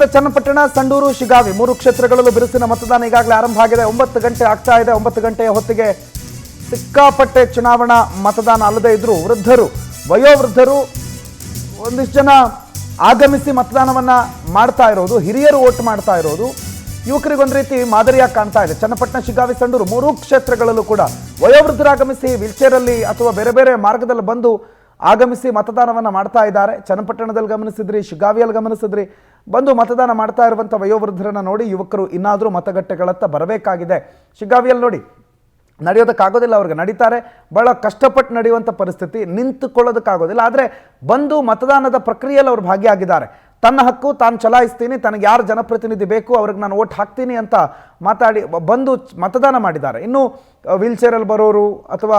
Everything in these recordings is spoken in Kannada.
ರಾಜ್ಯದ ಚನ್ನಪಟ್ಟಣ, ಸಂಡೂರು, ಶಿಗಾವಿ 3 ಕ್ಷೇತ್ರಗಳಲ್ಲೂ ಬಿರುಸಿನ ಮತದಾನ ಈಗಾಗಲೇ ಆರಂಭ ಆಗಿದೆ. 9 ಗಂಟೆ ಆಗ್ತಾ ಇದೆ. 9 ಗಂಟೆಯ ಹೊತ್ತಿಗೆ ಸಿಕ್ಕಾಪಟ್ಟೆ ಚುನಾವಣಾ ಮತದಾನ ಅಲ್ಲದೆ ಇದ್ರೂ ವೃದ್ಧರು, ವಯೋವೃದ್ಧರು ಒಂದಿಷ್ಟು ಜನ ಆಗಮಿಸಿ ಮತದಾನವನ್ನ ಮಾಡ್ತಾ ಇರೋದು, ಹಿರಿಯರು ವೋಟ್ ಮಾಡ್ತಾ ಇರೋದು ಯುವಕರಿಗೊಂದು ರೀತಿ ಮಾದರಿಯಾಗಿ ಕಾಣ್ತಾ ಇದೆ. ಚನ್ನಪಟ್ಟಣ, ಶಿಗಾವಿ, ಸಂಡೂರು 3 ಕ್ಷೇತ್ರಗಳಲ್ಲೂ ಕೂಡ ವಯೋವೃದ್ಧರು ಆಗಮಿಸಿ ವೀಲ್ಚೇರಲ್ಲಿ ಅಥವಾ ಬೇರೆ ಬೇರೆ ಮಾರ್ಗದಲ್ಲಿ ಬಂದು ಆಗಮಿಸಿ ಮತದಾನವನ್ನು ಮಾಡ್ತಾ ಇದ್ದಾರೆ. ಚನ್ನಪಟ್ಟಣದಲ್ಲಿ ಗಮನಿಸಿದ್ರಿ, ಶಿಗಾವಿಯಲ್ಲಿ ಗಮನಿಸಿದ್ರಿ, ಬಂದು ಮತದಾನ ಮಾಡ್ತಾ ಇರುವಂಥ ವಯೋವೃದ್ಧರನ್ನು ನೋಡಿ ಯುವಕರು ಇನ್ನಾದರೂ ಮತಗಟ್ಟೆಗಳತ್ತ ಬರಬೇಕಾಗಿದೆ. ಶಿಗಾವಿಯಲ್ಲಿ ನೋಡಿ ನಡೆಯೋದಕ್ಕಾಗೋದಿಲ್ಲ, ಅವ್ರಿಗೆ ನಡೀತಾರೆ, ಭಾಳ ಕಷ್ಟಪಟ್ಟು ನಡೆಯುವಂಥ ಪರಿಸ್ಥಿತಿ, ನಿಂತುಕೊಳ್ಳೋದಕ್ಕಾಗೋದಿಲ್ಲ. ಆದರೆ ಬಂದು ಮತದಾನದ ಪ್ರಕ್ರಿಯೆಯಲ್ಲಿ ಅವರು ಭಾಗಿಯಾಗಿದ್ದಾರೆ. ತನ್ನ ಹಕ್ಕು ತಾನು ಚಲಾಯಿಸ್ತೀನಿ, ತನಗೆ ಯಾರು ಜನಪ್ರತಿನಿಧಿ ಬೇಕು ಅವ್ರಿಗೆ ನಾನು ವೋಟ್ ಹಾಕ್ತೀನಿ ಅಂತ ಮಾತಾಡಿ ಬಂದು ಮತದಾನ ಮಾಡಿದ್ದಾರೆ. ಇನ್ನು ವೀಲ್ಚೇರಲ್ಲಿ ಬರೋರು ಅಥವಾ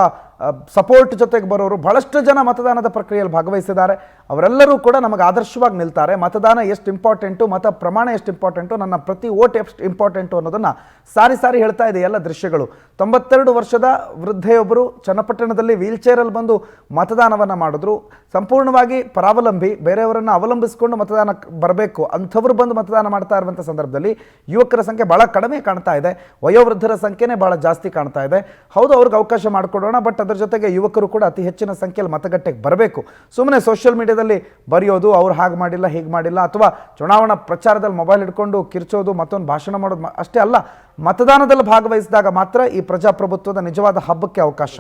ಸಪೋರ್ಟ್ ಜೊತೆಗೆ ಬರೋರು ಬಹಳಷ್ಟು ಜನ ಮತದಾನದ ಪ್ರಕ್ರಿಯೆಯಲ್ಲಿ ಭಾಗವಹಿಸಿದ್ದಾರೆ. ಅವರೆಲ್ಲರೂ ಕೂಡ ನಮಗೆ ಆದರ್ಶವಾಗಿ ನಿಲ್ತಾರೆ. ಮತದಾನ ಎಷ್ಟು ಇಂಪಾರ್ಟೆಂಟು, ಮತ ಪ್ರಮಾಣ ಎಷ್ಟು ಇಂಪಾರ್ಟೆಂಟು, ನನ್ನ ಪ್ರತಿ ವೋಟ್ ಎಷ್ಟು ಇಂಪಾರ್ಟೆಂಟು ಅನ್ನೋದನ್ನು ಸಾರಿ ಸಾರಿ ಹೇಳ್ತಾ ಇದೆ ಎಲ್ಲ ದೃಶ್ಯಗಳು. 92 ವರ್ಷದ ವೃದ್ಧೆಯೊಬ್ಬರು ಚನ್ನಪಟ್ಟಣದಲ್ಲಿ ವೀಲ್ಚೇರಲ್ಲಿ ಬಂದು ಮತದಾನವನ್ನು ಮಾಡಿದ್ರು. ಸಂಪೂರ್ಣವಾಗಿ ಪರಾವಲಂಬಿ, ಬೇರೆಯವರನ್ನು ಅವಲಂಬಿಸಿಕೊಂಡು ಮತದಾನಕ್ಕೆ ಬರಬೇಕು ಅಂಥವ್ರು ಬಂದು ಮತದಾನ ಮಾಡ್ತಾ ಇರುವಂಥ ಸಂದರ್ಭದಲ್ಲಿ ಯುವಕರ ಸಂಖ್ಯೆ ಭಾಳ ಕಡಿಮೆ ಕಾಣ್ತಾ ಇದೆ, ವಯೋವೃದ್ಧರ ಸಂಖ್ಯೆನೇ ಭಾಳ ಜಾಸ್ತಿ ಕಾಣ್ತಾ ಇದೆ. ಹೌದು, ಅವ್ರಿಗೆ ಅವಕಾಶ ಮಾಡಿಕೊಡೋಣ, ಬಟ್ ಅದರ ಜೊತೆಗೆ ಯುವಕರು ಕೂಡ ಅತಿ ಹೆಚ್ಚಿನ ಸಂಖ್ಯೆಯಲ್ಲಿ ಮತಗಟ್ಟೆಗೆ ಬರಬೇಕು. ಸುಮ್ಮನೆ ಸೋಷಿಯಲ್ ಮೀಡಿಯಾದಲ್ಲಿ ಬರೆಯೋದು, ಅವ್ರು ಹಾಗೆ ಮಾಡಿಲ್ಲ ಹೀಗೆ ಮಾಡಿಲ್ಲ, ಅಥವಾ ಚುನಾವಣಾ ಪ್ರಚಾರದಲ್ಲಿ ಮೊಬೈಲ್ ಹಿಡ್ಕೊಂಡು ಕಿರ್ಚೋದು, ಮತ್ತೊಂದು ಭಾಷಣ ಮಾಡೋದು ಅಷ್ಟೇ ಅಲ್ಲ, ಮತದಾನದಲ್ಲಿ ಭಾಗವಹಿಸಿದಾಗ ಮಾತ್ರ ಈ ಪ್ರಜಾಪ್ರಭುತ್ವದ ನಿಜವಾದ ಹಬ್ಬಕ್ಕೆ ಅವಕಾಶ.